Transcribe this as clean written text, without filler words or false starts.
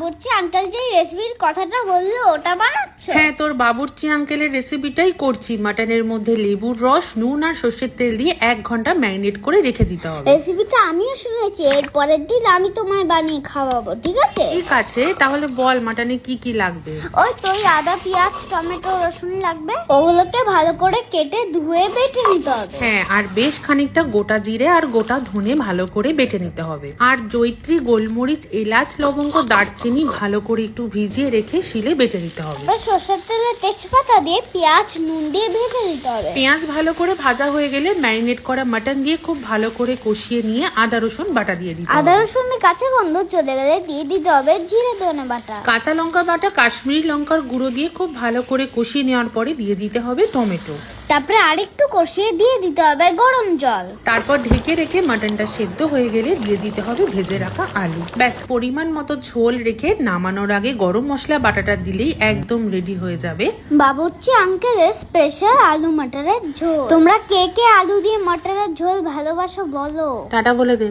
বাবুর্চি আঙ্কেল যে রেসিপির কথাটা বললো ওটা বানাচ্ছ? হ্যাঁ, তোর বাবুর্চি আঙ্কেলের রেসিপিটাই করছি। মাটনের মধ্যে লেবুর রস, নুন আর সর্ষের তেল দিয়ে 1 ঘন্টা ম্যারিনেট করে রেখে দিতে হবে। রেসিপিটা আমিও শুনেছি, এর পরের দিন আমি তোমায় বানিয়ে খাওয়াবো, ঠিক আছে? ঠিক আছে, তাহলে বল মাটনে কি কি লাগবে? ওই তো আদা, পেঁয়াজ, টমেটো, রসুন লাগবে। ওগুলোকে ভালো করে কেটে ধুয়ে বেটে নিতে হবে। হ্যাঁ, আর বেশ খানিকটা গোটা জিরে আর গোটা ধনে ভালো করে বেটে নিতে হবে। আর জয়িত্রী, গোলমরিচ, এলাচ, লবঙ্গ, দারচিনি ভালো করে একটু ভিজিয়ে রেখে শিলে বেটে নিতে হবে। সর্ষের তেলে তেজপাতা দিয়ে পেঁয়াজ নুন দিয়ে ভেজে নিতে হবে। পেঁয়াজ ভালো করে ভাজা হয়ে গেলে ম্যারিনেট করা মাটন দিয়ে খুব ভালো করে কষিয়ে নিয়ে আদা রসুন বাটা দিয়ে দিতে হবে। আদা রসুনের কাঁচা গন্ধ চলে গেলে দিয়ে দিতে হবে জিরে ধনে বাটা। কাঁচা লঙ্কা বাটা, কাশ্মীরি লঙ্কার গুঁড়ো দিয়ে খুব ভালো করে কষিয়ে নেওয়ার পরে দিয়ে দিতে হবে টমেটো। তারপরে আরেকটু কষিয়ে দিয়ে দিতে হবে গরম জল। তারপর ঢেকে রেখে মাটনটা সেদ্ধ হয়ে গেলে দিয়ে দিতে হবে ভেজে রাখা আলু। ব্যাস, পরিমাণ মতো ঝোল রেখে নামানোর আগে গরম মশলা বাটাটা দিলেই একদম রেডি হয়ে যাবে বাবুর্চি আঙ্কেলের স্পেশাল আলু মটরের ঝোল। তোমরা কে কে আলু দিয়ে মটরের ঝোল ভালোবাসো বলো। টাটা বলে দে।